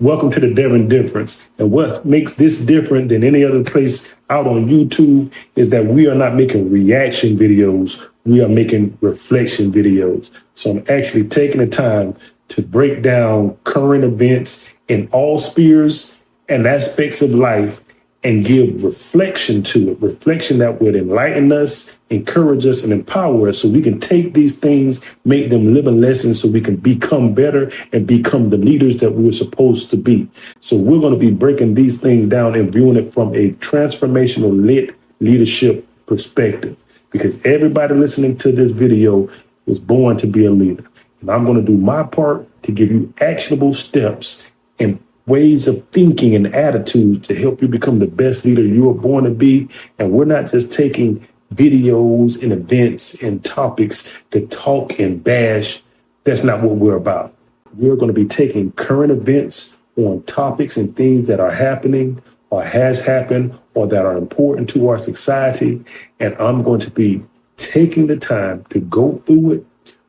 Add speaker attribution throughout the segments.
Speaker 1: Welcome to the Devin difference. And what makes this different than any other place out on YouTube is that we are not making reaction videos. We are making reflection videos. So I'm actually taking the time to break down current events in all spheres and aspects of life and give reflection to it, reflection that would enlighten us, encourage us, and empower us so we can take these things, make them living lessons so we can become better and become the leaders that we're supposed to be. So we're going to be breaking these things down and viewing it from a transformational leadership perspective, because everybody listening to this video was born to be a leader. And I'm going to do my part to give you actionable steps and ways of thinking and attitudes to help you become the best leader you were born to be. And we're not just taking videos and events and topics to talk and bash. That's not what we're about. We're going to be taking current events on topics and things that are happening or has happened or that are important to our society. And I'm going to be taking the time to go through it,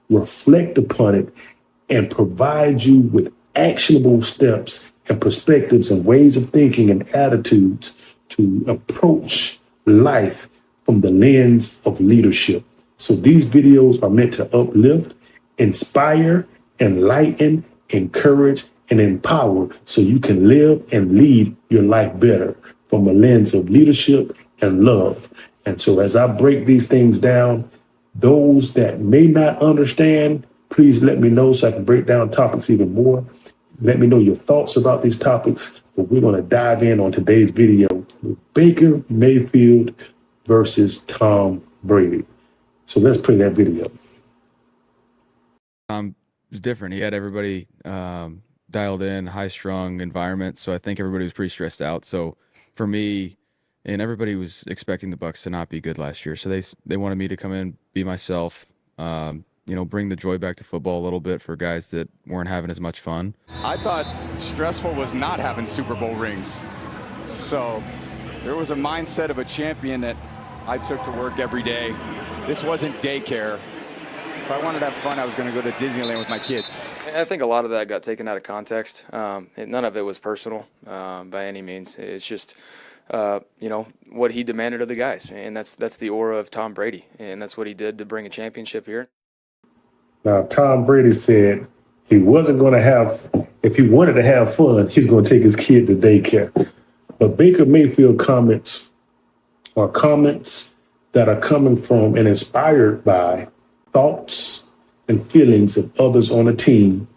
Speaker 1: reflect upon it, and provide you with actionable steps and perspectives and ways of thinking and attitudes to approach life from the lens of leadership. So these videos are meant to uplift, inspire, enlighten, encourage, and empower so you can live and lead your life better from a lens of leadership and love. And so as I break these things down, those that may not understand, please let me know so I can break down topics even more. Let me know your thoughts about these topics, but we're going to dive in on today's video with Baker Mayfield versus Tom Brady. So let's play that video.
Speaker 2: It was different. He had everybody dialed in, high-strung environment, so I think everybody was pretty stressed out. So for me, and everybody was expecting the Bucs to not be good last year, so they wanted me to come in, be myself, bring the joy back to football a little bit for guys that weren't having as much fun.
Speaker 3: I thought stressful was not having Super Bowl rings. So there was a mindset of a champion that I took to work every day. This wasn't daycare. If I wanted to have fun, I was going to go to Disneyland with my kids.
Speaker 4: I think a lot of that got taken out of context. None of it was personal by any means. It's just, what he demanded of the guys. And that's the aura of Tom Brady. And that's what he did to bring a championship here.
Speaker 1: Now, Tom Brady said he wasn't going to have, if he wanted to have fun, he's going to take his kid to daycare. But Baker Mayfield comments are comments that are coming from and inspired by thoughts and feelings of others on the team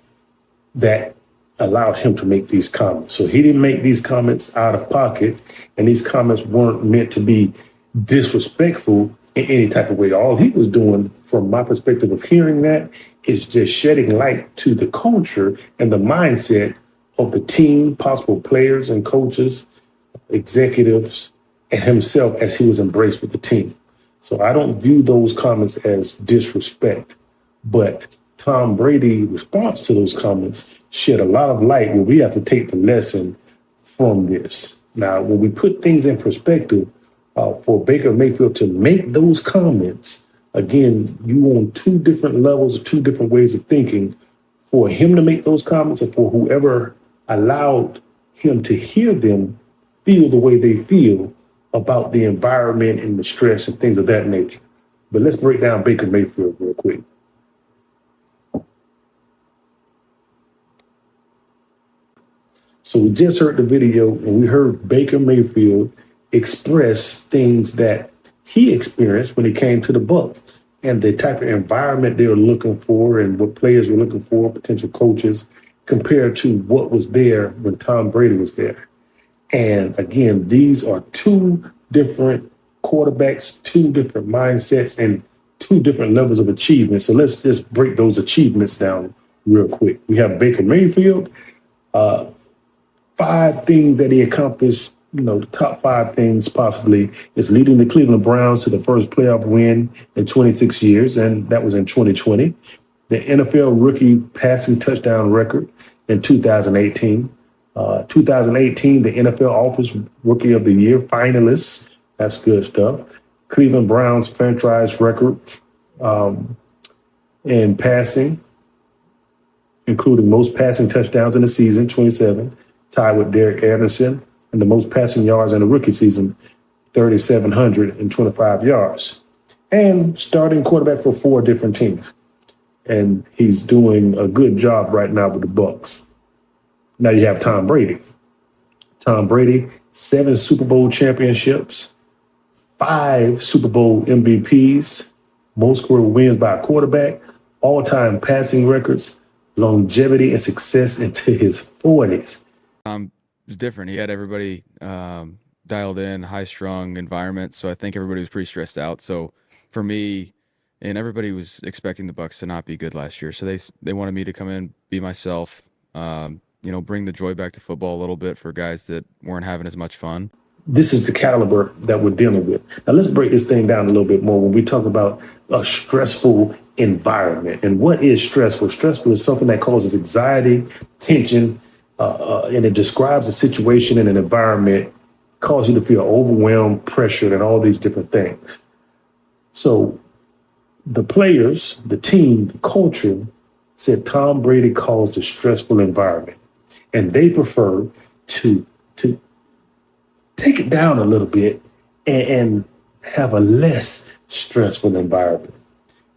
Speaker 1: that allowed him to make these comments. So he didn't make these comments out of pocket, and these comments weren't meant to be disrespectful in any type of way. All he was doing, from my perspective of hearing that, is just shedding light to the culture and the mindset of the team, possible players and coaches, executives, and himself as he was embraced with the team. So I don't view those comments as disrespect, but Tom Brady's response to those comments shed a lot of light where we have to take the lesson from this. Now, when we put things in perspective, for Baker Mayfield to make those comments, again, you on two different levels, two different ways of thinking. For him to make those comments and for whoever allowed him to hear them feel the way they feel about the environment and the stress and things of that nature. But let's break down Baker Mayfield real quick. So we just heard the video and we heard Baker Mayfield express things that he experienced when he came to the Bucs and the type of environment they were looking for and what players were looking for, potential coaches, compared to what was there when Tom Brady was there. And again, these are two different quarterbacks, two different mindsets, and two different levels of achievement. So let's just break those achievements down real quick. We have Baker Mayfield, 5 things that he accomplished. The top 5 things possibly is leading the Cleveland Browns to the first playoff win in 26 years, and that was in 2020. The NFL rookie passing touchdown record in 2018. 2018, the NFL Offense Rookie of the Year finalists. That's good stuff. Cleveland Browns franchise record in passing including most passing touchdowns in the season, 27, tied with Derek Anderson, and the most passing yards in the rookie season, 3,725 yards. And starting quarterback for 4 different teams. And he's doing a good job right now with the Bucs. Now you have Tom Brady. Tom Brady, 7 Super Bowl championships, 5 Super Bowl MVPs, most career wins by a quarterback, all-time passing records, longevity and success into his 40s.
Speaker 2: It was different. He had everybody dialed in, high-strung environment, so I think everybody was pretty stressed out. So for me, and everybody was expecting the Bucs to not be good last year, so they wanted me to come in, be myself, bring the joy back to football a little bit for guys that weren't having as much fun.
Speaker 1: This is the caliber that we're dealing with. Now, let's break this thing down a little bit more when we talk about a stressful environment. And what is stressful? Stressful is something that causes anxiety, tension, and it describes a situation and an environment, causes you to feel overwhelmed, pressured, and all these different things. So the players, the team, the culture said Tom Brady caused a stressful environment. And they prefer to take it down a little bit and have a less stressful environment.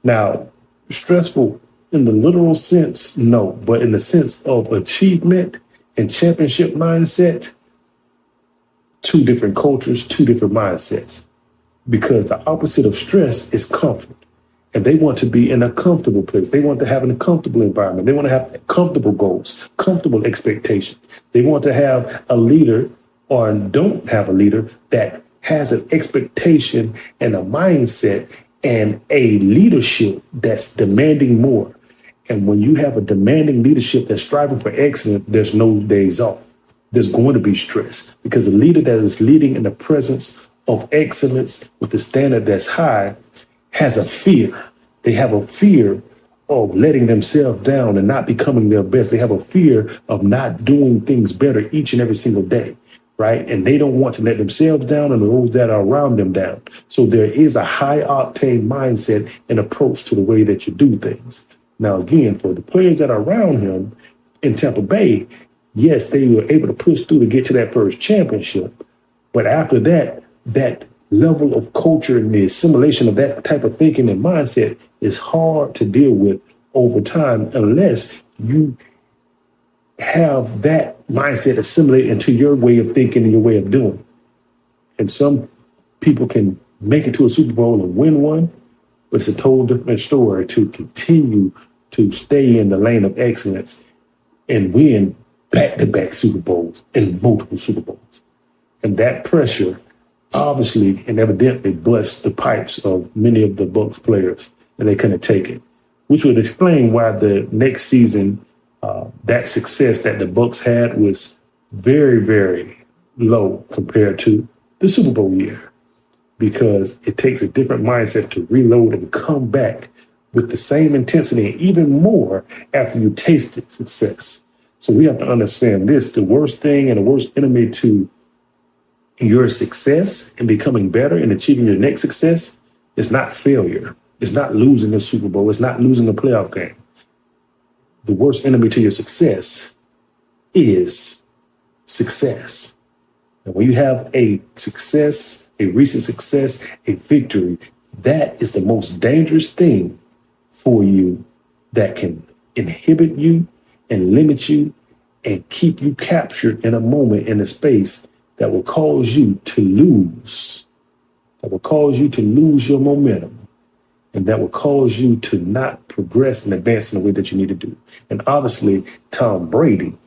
Speaker 1: Now, stressful in the literal sense, no, but in the sense of achievement and championship mindset, 2 different cultures, 2 different mindsets. Because the opposite of stress is comfort. And they want to be in a comfortable place. They want to have a comfortable environment. They want to have comfortable goals, comfortable expectations. They want to have a leader or don't have a leader that has an expectation and a mindset and a leadership that's demanding more. And when you have a demanding leadership that's striving for excellence, there's no days off. There's going to be stress because a leader that is leading in the presence of excellence with the standard that's high has a fear. They have a fear of letting themselves down and not becoming their best. They have a fear of not doing things better each and every single day, right? And they don't want to let themselves down and those that are around them down. So there is a high octane mindset and approach to the way that you do things. Now, again, for the players that are around him in Tampa Bay, yes, they were able to push through to get to that first championship. But after that, that level of culture and the assimilation of that type of thinking and mindset is hard to deal with over time unless you have that mindset assimilate into your way of thinking and your way of doing. And some people can make it to a Super Bowl and win one, but it's a total different story to continue to stay in the lane of excellence and win back-to-back Super Bowls and multiple Super Bowls. And that pressure obviously and evidently blessed the pipes of many of the Bucs players, and they couldn't take it, which would explain why the next season, that success that the Bucs had was very, very low compared to the Super Bowl year, because it takes a different mindset to reload and come back with the same intensity and even more after you tasted success. So we have to understand this: the worst thing and the worst enemy to your success and becoming better and achieving your next success is not failure. It's not losing a Super Bowl. It's not losing a playoff game. The worst enemy to your success is success. And when you have a success, a recent success, a victory, that is the most dangerous thing for you that can inhibit you and limit you and keep you captured in a moment, in a space that will cause you to lose, your momentum, and that will cause you to not progress and advance in the way that you need to do. And obviously, Tom Brady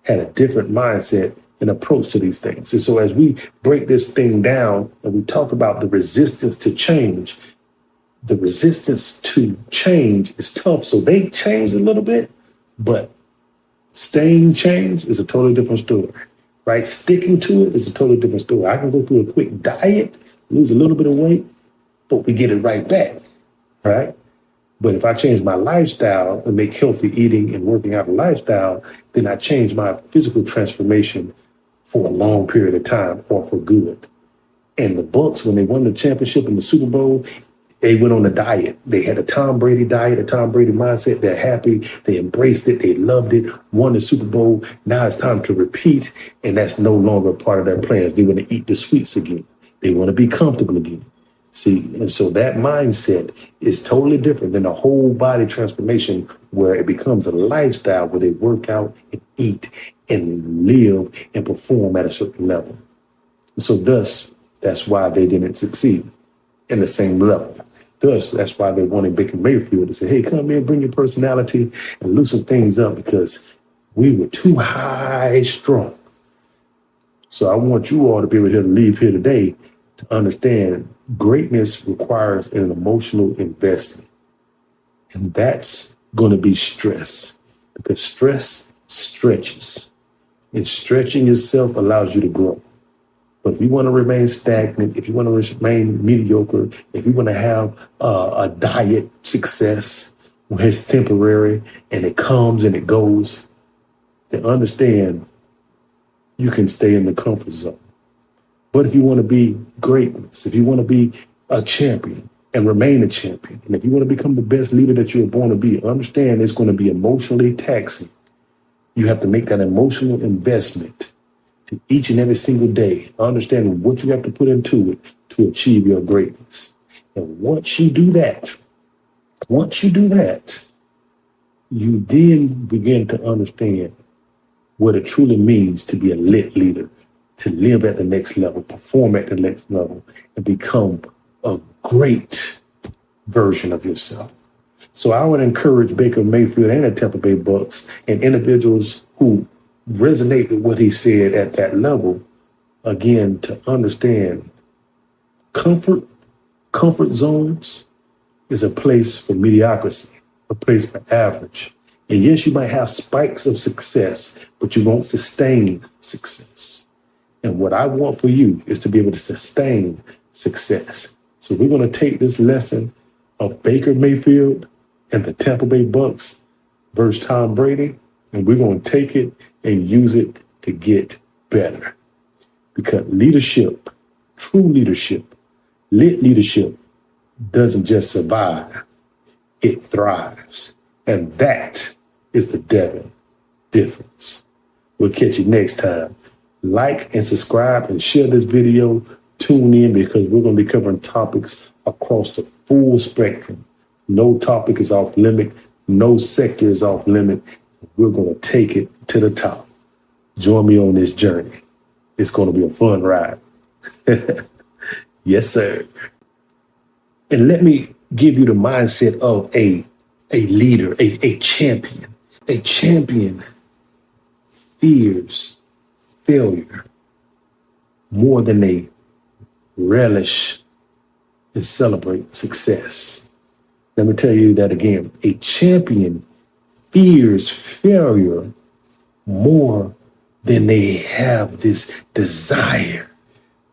Speaker 1: had a different mindset and approach to these things. And so as we break this thing down and we talk about the resistance to change, the resistance to change is tough. So they changed a little bit, but staying changed is a totally different story, right? Sticking to it is a totally different story. I can go through a quick diet, lose a little bit of weight, but we get it right back, right? But if I change my lifestyle and make healthy eating and working out a lifestyle, then I change my physical transformation for a long period of time or for good. And the Bucs, when they won the championship in the Super Bowl, They went on a diet. They had a Tom Brady diet, a Tom Brady mindset. They're happy. They embraced it. They loved it. Won the Super Bowl. Now it's time to repeat, and that's no longer part of their plans. They want to eat the sweets again. They want to be comfortable again. See, and so that mindset is totally different than a whole body transformation where it becomes a lifestyle where they work out and eat and live and perform at a certain level. So thus, that's why they didn't succeed in the same level. Thus, that's why they wanted Baker Mayfield to say, hey, come in, bring your personality and loosen things up because we were too high strung. So I want you all to be able to leave here today to understand greatness requires an emotional investment. And that's going to be stress because stress stretches. And stretching yourself allows you to grow. But if you want to remain stagnant, if you want to remain mediocre, if you want to have a diet success where it's temporary and it comes and it goes, then understand you can stay in the comfort zone. But if you want to be greatness, if you want to be a champion and remain a champion, and if you want to become the best leader that you were born to be, understand it's going to be emotionally taxing. You have to make that emotional investment to each and every single day, understanding what you have to put into it to achieve your greatness. And once you do that, you then begin to understand what it truly means to be a lit leader, to live at the next level, perform at the next level, and become a great version of yourself. So I would encourage Baker Mayfield and the Tampa Bay Bucs and individuals who resonate with what he said at that level, again, to understand comfort zones is a place for mediocrity, a place for average. And yes, you might have spikes of success, but you won't sustain success. And what I want for you is to be able to sustain success. So we're going to take this lesson of Baker Mayfield and the Tampa Bay Bucs versus Tom Brady, and we're going to take it and use it to get better. Because leadership, true leadership, lit leadership doesn't just survive, it thrives. And that is the Devin difference. We'll catch you next time. Like and subscribe and share this video. Tune in because we're going to be covering topics across the full spectrum. No topic is off limit. No sector is off limit. We're going to take it to the top. Join me on this journey. It's going to be a fun ride. Yes, sir. And let me give you the mindset of a leader, a champion. A champion fears failure more than they relish and celebrate success. Let me tell you that again. A champion fears failure more than they have this desire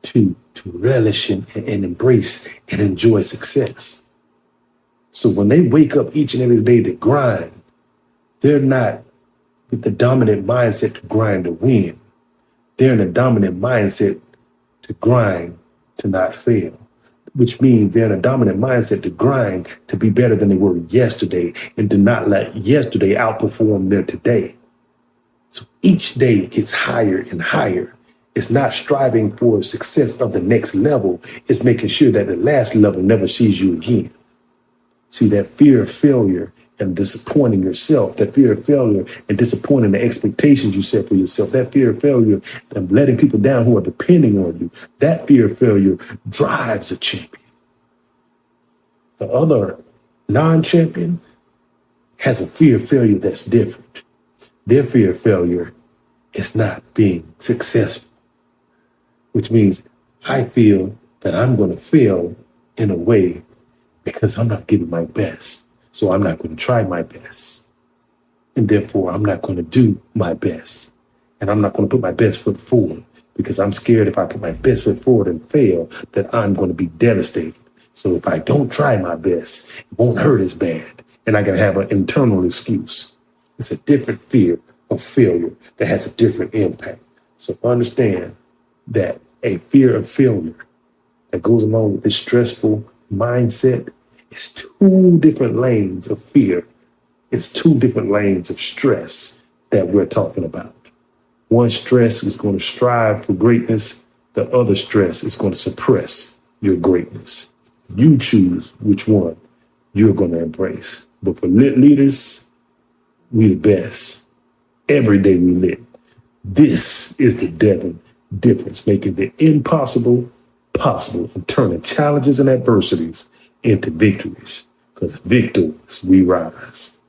Speaker 1: to relish and embrace and enjoy success. So when they wake up each and every day to grind, they're not with the dominant mindset to grind to win. They're in a dominant mindset to grind to not fail, which means they're in a dominant mindset to grind to be better than they were yesterday and to not let yesterday outperform their today. So each day gets higher and higher. It's not striving for success of the next level. It's making sure that the last level never sees you again. See, that fear of failure and disappointing yourself, that fear of failure and disappointing the expectations you set for yourself, that fear of failure and letting people down who are depending on you, that fear of failure drives a champion. The other non-champion has a fear of failure that's different. Their fear of failure is not being successful, which means I feel that I'm going to fail in a way because I'm not giving my best. So I'm not going to try my best. And therefore, I'm not going to do my best. And I'm not going to put my best foot forward because I'm scared if I put my best foot forward and fail, that I'm going to be devastated. So if I don't try my best, it won't hurt as bad. And I can have an internal excuse. It's a different fear of failure that has a different impact. So understand that a fear of failure that goes along with this stressful mindset, it's two different lanes of fear. It's two different lanes of stress that we're talking about. One stress is going to strive for greatness. The other stress is going to suppress your greatness. You choose which one you're going to embrace. But for lit leaders, we the best. Every day we lit. This is the Devin difference, making the impossible possible and turning challenges and adversities into victories. Because victors, we rise.